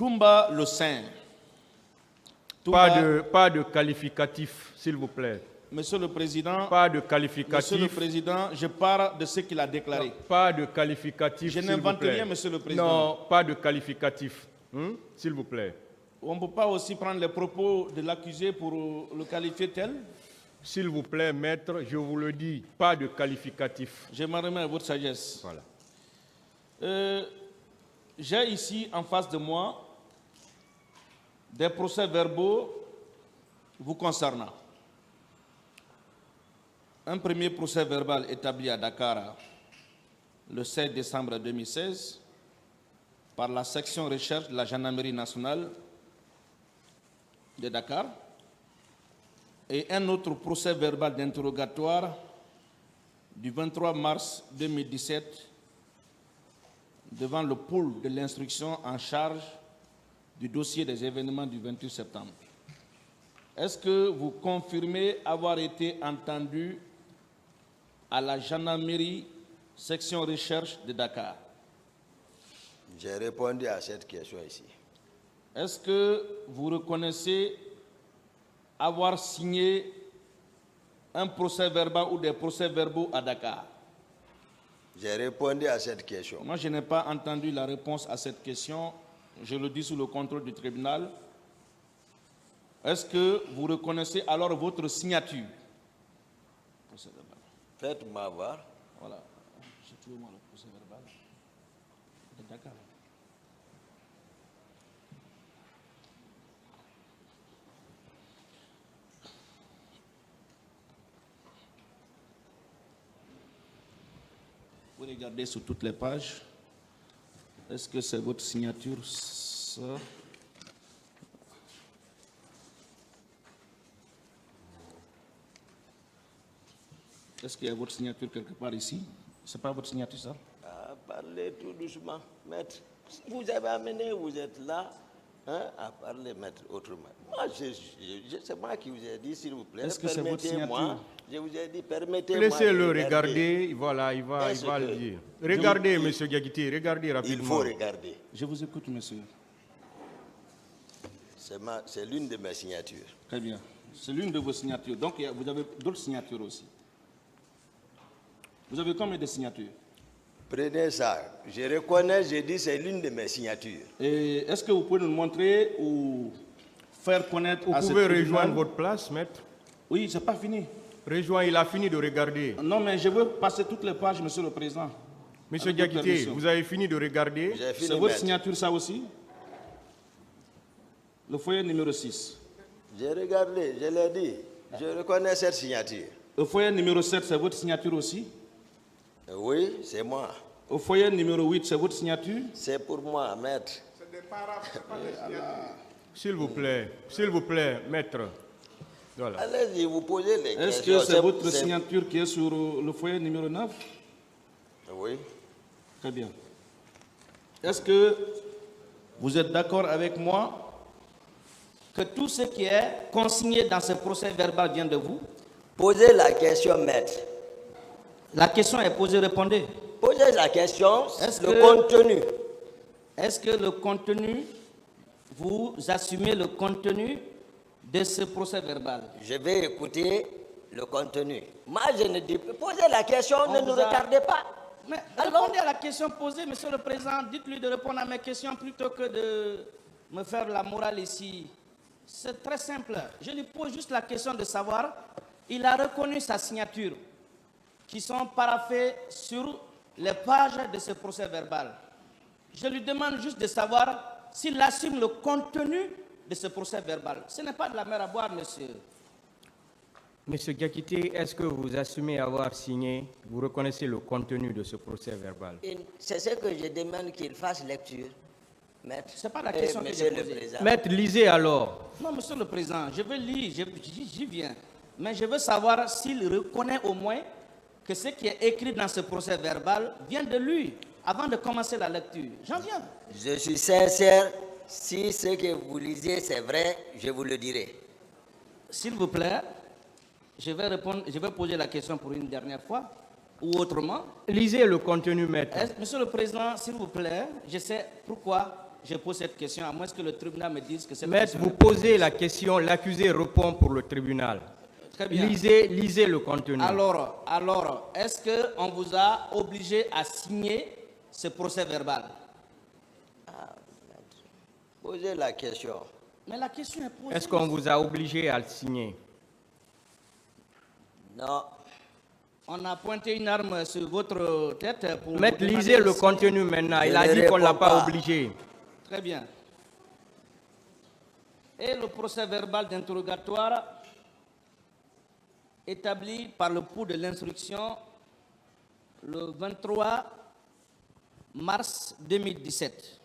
Toumba le Saint. Pas de qualificatif, s'il vous plaît. Monsieur le Président, Pas de qualificatif. Monsieur le Président, je pars de ce qu'il a déclaré. Non, pas de qualificatif, Je s'il vous n'invente plaît. rien, Monsieur le Président. Non, pas de qualificatif, s'il vous plaît. On ne peut pas aussi prendre les propos de l'accusé pour le qualifier tel. S'il vous plaît, maître, je vous le dis, pas de qualificatif. Je m'en remets à votre sagesse. Voilà. J'ai ici en face de moi des procès-verbaux vous concernant. Un premier procès-verbal établi à Dakar le 16 décembre 2016 par la section recherche de la Gendarmerie nationale de Dakar et un autre procès-verbal d'interrogatoire du 23 mars 2017 devant le pôle de l'instruction en charge du dossier des événements du 28 septembre. Est-ce que vous confirmez avoir été entendu à la gendarmerie section recherche de Dakar? J'ai répondu à cette question ici. Est-ce que vous reconnaissez avoir signé un procès-verbal ou des procès-verbaux à Dakar? J'ai répondu à cette question. Moi, je n'ai pas entendu la réponse à cette question. Je le dis sous le contrôle du tribunal. Est-ce que vous reconnaissez alors votre signature? Faites-moi voir. Voilà. J'ai trouvé moi le procès-verbal de Dakar. Vous regardez sur toutes les pages. Est-ce que c'est votre signature, ça? Est-ce qu'il y a votre signature quelque part ici? C'est pas votre signature, ça? Ah, parlez tout doucement, maître. Vous avez amené, vous êtes là, hein, à parler, maître, autrement. Moi, c'est moi qui vous ai dit, s'il vous plaît. Est-ce que c'est votre signature? Je vous ai dit, permettez-moi. Laissez-le regarder, voilà, il va le dire. Regardez, monsieur Diakité, regardez rapidement. Il faut regarder. Je vous écoute, monsieur. C'est l'une de mes signatures. Très bien. C'est l'une de vos signatures. Donc, vous avez d'autres signatures aussi. Vous avez combien de signatures? Prenez ça. Je reconnais, j'ai dit, c'est l'une de mes signatures. Et est-ce que vous pouvez nous montrer ou faire connaître à Vous ce pouvez tribunal? rejoindre votre place, maître. Oui, c'est pas fini. Rejoins, il a fini de regarder. Non, mais je veux passer toutes les pages, monsieur le président. Monsieur Avec votre Diakité, permission. vous avez fini de regarder. J'ai fini, C'est votre maître. signature, ça aussi? Le foyer numéro 6. J'ai regardé, je l'ai dit. Je reconnais cette signature. Le foyer numéro 7, c'est votre signature aussi? Oui, c'est moi. Au foyer numéro 8, c'est votre signature? C'est pour moi, maître. S'il vous plaît, maître. Voilà. Allez-y, vous posez les Est-ce questions. que c'est votre signature qui est sur le foyer numéro 9? Oui. Très bien. Est-ce que vous êtes d'accord avec moi que tout ce qui est consigné dans ce procès verbal vient de vous? Posez la question, maître. La question est posée, répondez. Posez la question, Est-ce le que- contenu. Est-ce que le contenu, vous assumez le contenu de ce procès verbal? Je vais écouter le contenu. Moi, je ne dis pas. Posez la question, On ne nous vous a- retardez pas. Mais répondez à la question posée, monsieur le président. Dites-lui de répondre à mes questions plutôt que de me faire la morale ici. C'est très simple. Je lui pose juste la question de savoir, il a reconnu sa signature, qui sont paraphées sur les pages de ce procès verbal. Je lui demande juste de savoir s'il assume le contenu de ce procès verbal. Ce n'est pas de la mer à boire, monsieur. Monsieur Diakité, est-ce que vous assumez avoir signé, vous reconnaissez le contenu de ce procès verbal? C'est ce que je demande qu'il fasse lecture, maître. C'est pas la question que monsieur j'ai le posée. président. Maître, lisez alors. Non, monsieur le président, je veux lire, j'y viens. Mais je veux savoir s'il reconnaît au moins que ce qui est écrit dans ce procès verbal vient de lui, avant de commencer la lecture. J'en viens. Je suis sincère. Si ce que vous lisez, c'est vrai, je vous le dirai. S'il vous plaît, je vais poser la question pour une dernière fois, ou autrement. Lisez le contenu, maître. Monsieur le président, s'il vous plaît, je sais pourquoi je pose cette question, à moins que le tribunal me dise que c'est... Maître, vous posez la question, l'accusé répond pour le tribunal. Très bien. Lisez le contenu. Alors, est-ce qu'on vous a obligé à signer ce procès verbal? Posez la question. Mais la question est posée. Est-ce qu'on vous a obligé à le signer? Non. On a pointé une arme sur votre tête pour... Maître, vous demander lisez de le signer. contenu maintenant. Il Je a ne dit qu'on ne l'a réponds pas pas. obligé. Très bien. Et le procès verbal d'interrogatoire établi par le pouls de l'instruction le 23 mars 2017.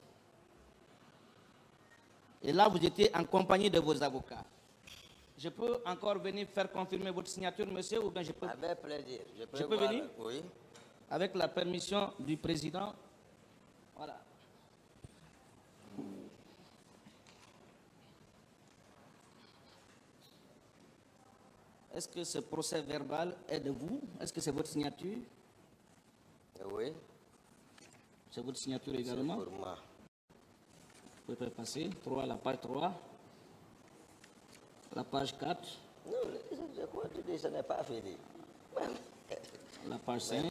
Et là, vous étiez en compagnie de vos avocats. Je peux encore venir faire confirmer votre signature, monsieur, ou bien je peux... Avec plaisir. Je peux voir- venir? Oui. Avec la permission du président. Voilà. Est-ce que ce procès verbal est de vous? Est-ce que c'est votre signature? Oui. C'est votre signature C'est également? pour moi. Vous pouvez passer. 3, la page 3. La page 4. Non, je crois que tu dis, ce n'est pas fini. La page 5.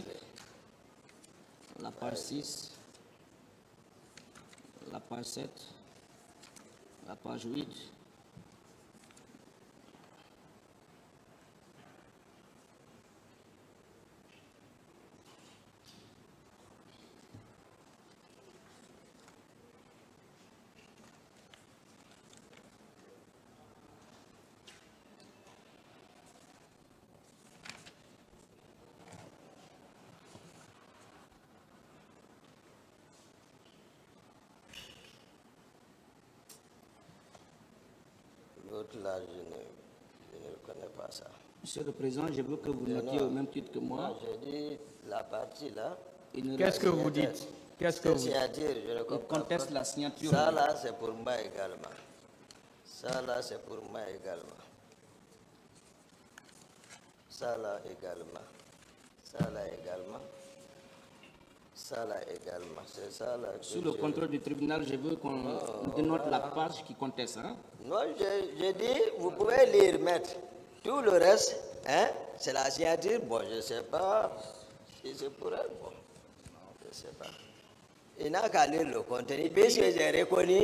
La page 6. La page 7. La page 8. L'autre là, je ne connais pas ça. Monsieur le Président, je veux que vous notiez au même titre que moi. Moi, je dis la partie là. Qu'est-ce que vous dites? Qu'est-ce que Cette vous dites? signature, je ne Il comprends conteste pas. la signature. Ça là, c'est pour moi également. Ça là, c'est pour moi également. Ça là également. Ça là également. Ça là également. C'est ça là. que Sous le je- contrôle du tribunal, je veux qu'on dénote la page qui conteste. Hein? Non, je dis, vous pouvez lire, maître. Tout le reste, hein, c'est la signature. Bon, je ne sais pas si c'est pour elle. Bon, je ne sais pas. Il n'a qu'à lire le contenu, puisque j'ai reconnu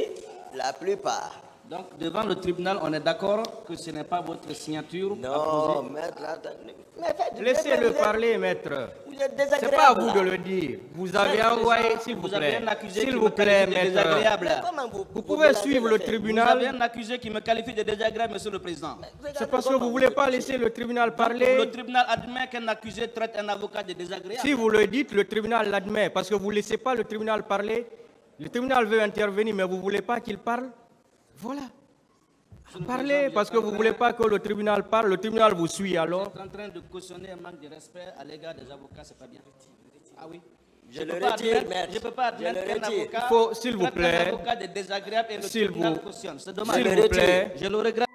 la plupart. Donc, devant le tribunal, on est d'accord que ce n'est pas votre signature Non, apposée. maître, attendez. Mais Laissez-le vous êtes- parler, maître. Vous êtes C'est désagréable. pas à vous là. de le dire. Vous avez Maître, envoyé, s'il vous vous avez plaît. un accusé S'il qui vous me plaît, qualifie de maître. désagréable. Mais comment Vous pouvez mélangez suivre les le faits? Vous avez tribunal. un accusé qui me qualifie de désagréable, monsieur le président. C'est parce que vous ne voulez pas laisser le tribunal Le parler. tribunal admet qu'un accusé traite un avocat de désagréable. Si vous le dites, le tribunal l'admet. Parce que vous ne laissez pas le tribunal parler. Le tribunal veut intervenir, mais vous ne voulez pas qu'il parle. Voilà. Monsieur le Parlez, Président, parce que vous ne voulez pas que le tribunal parle. Le tribunal vous suit alors. Vous êtes en train de cautionner un manque de respect à l'égard des avocats, c'est pas bien. Ah oui. Je le peux pas retire, admettre- maître. Je ne peux pas Je le admettre qu'un retire. avocat Il faut, s'il vous traite plaît. un avocat de désagréable et le S'il tribunal vous- cautionne. C'est dommage. S'il le vous retire. plaît. Je le regrette.